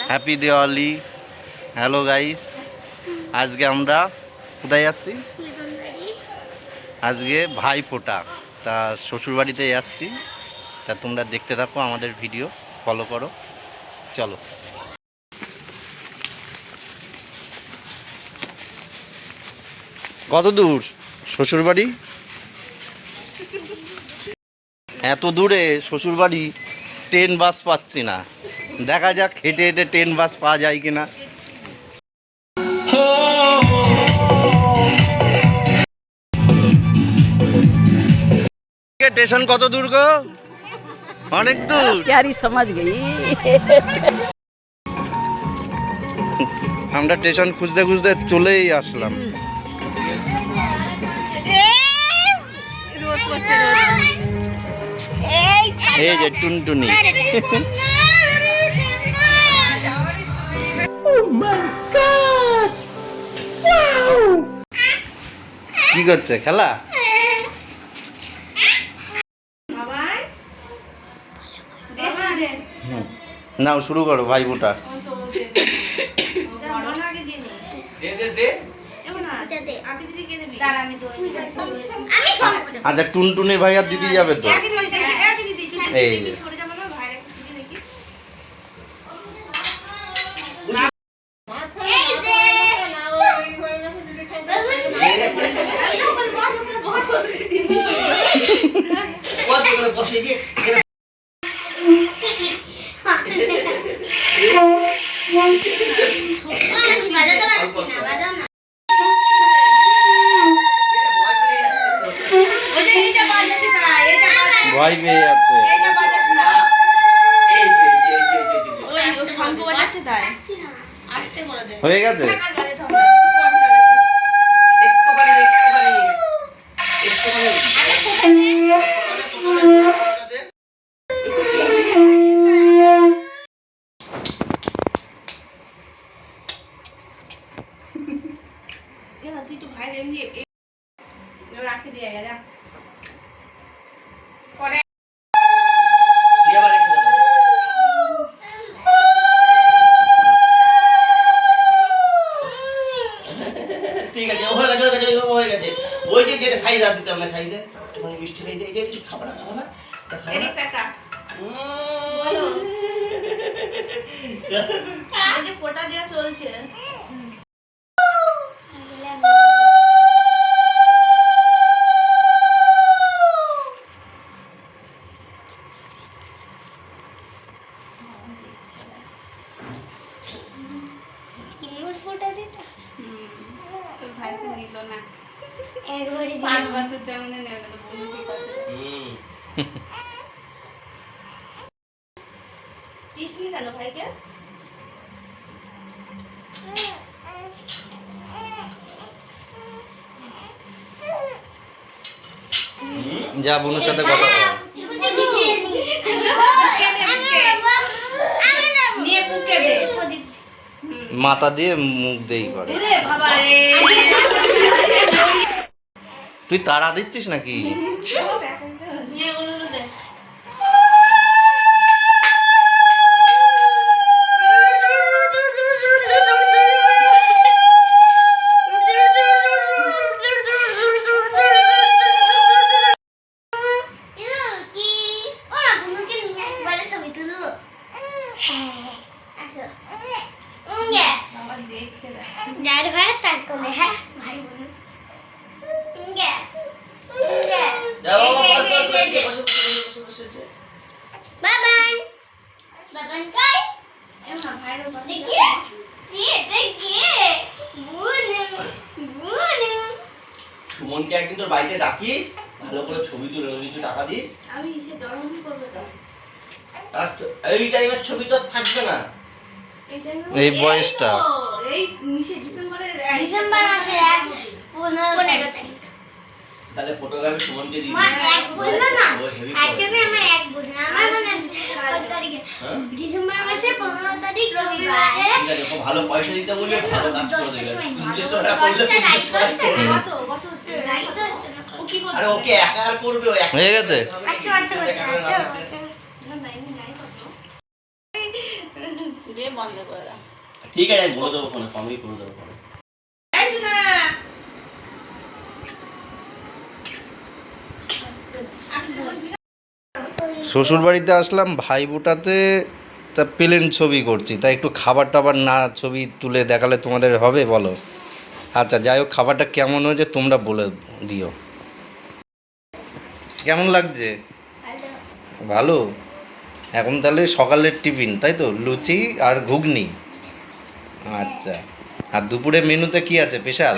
Happy Diwali. Hello guys, আজকে আমরা কোথায় যাচ্ছি? আজকে ভাই ফোঁটা, তা শ্বশুরবাড়িতে যাচ্ছি। তা তোমরা দেখতে থাকো, আমাদের ভিডিও ফলো করো, চলো। কত দূর শ্বশুরবাড়ি? এত দূরে শ্বশুরবাড়ি, ট্রেন বাস পাচ্ছি না। দেখা যাক হেঁটে হেঁটে ট্রেন বাস পাওয়া যায় কিনা। স্টেশন কত দূর গো? অনেক দূর। प्यारी समझ गई। আমরা স্টেশন খুঁজতে খুঁজতে চলেই আসলাম। এই যে টুনটুনি। কি করছে? খেলা? নাও শুরু করো ভাই ফোঁটা। আচ্ছা, টুনটুনি ভাই আর দিদি যাবে তো? এই ভয় পেয়ে যাচ্ছে। হয়ে গেছে? তুই তো ভাই এমনি রাখে দিয়ে যা পরে ঠিক আছে, হয়ে গেছে। ওই যে যেটা খাই দাও, দিতে আমরা খাই দে, একটুখানি মিষ্টি খাই দে। এই যে কিছু খাবো না এদিক টাকা বলো এই যে ফোঁটা দেওয়া চলছে। তোর ভাই তো নিল না, 5 বছর জন্মদিন নেবে তো বলবি কি কথা। দিসনি কেন ভাইকে? যা বোনের সাথে কথা বল। নিয়ে পুকে দে, মাথা দিয়ে মুখ দেই করে। রে বাবা রে, তুই তাড়া দিচ্ছিস নাকি? নিয়ে উলুলু দে। বাবা দেখছে না। যার হয় তার কোলে, হ্যাঁ ভাই বোন বাবান বাবান কই এমন ভাইয়ের পাশে দেখি কি এটা কি বুনু বুনু সুমনকে একদিন তোর বাড়িতে ডাকিস, ভালো করে ছবি তুলে কিছু টাকা দিস। আমি সে জন্মদিন করবো তো। আর এই টাইমের ছবি তো থাকবে না। এই বয়সটা এই ডিসেম্বরের ডিসেম্বর মাসে 15 তারিখ। তাহলে ফটোগ্রাফি সুমনকে দিয়ে মা এক বললো না, ও হেভি একদমই আমার এক বল না, আমার মনে আছে কত তারিখে, ডিসেম্বর মাসে 15 তারিখ রবিবারে। ঠিক আছে, খুব ভালো পয়সা দিতে বললে ভালো কাজ করে দেবে। 200 টাকা করলে 200 টাকা করবে। কত ও কি করবে? আরে ওকে একা আর করবে, ও একা হয়ে গেছে। আচ্ছা আচ্ছা আচ্ছা আচ্ছা না নাই নাই কত দিয়ে বন্ধ করে দাও। ঠিক আছে আমি বলে দেবো ফোনে, আমি করে দেবো ফোনে। শ্বশুর বাড়িতে আসলাম ভাই বোটাতে, তা প্লেন ছবি করছি, তাই একটু খাবার টাবার না ছবি তুলে দেখালে তোমাদের হবে বলো? আচ্ছা যাই হোক, খাবারটা কেমন হয়েছে তোমরা বলে দিও। কেমন লাগছে? ভালো। এখন তাহলে সকালের টিফিন তাই তো, লুচি আর ঘুগনি। আচ্ছা, আর দুপুরে মেনুতে কি আছে স্পেশাল?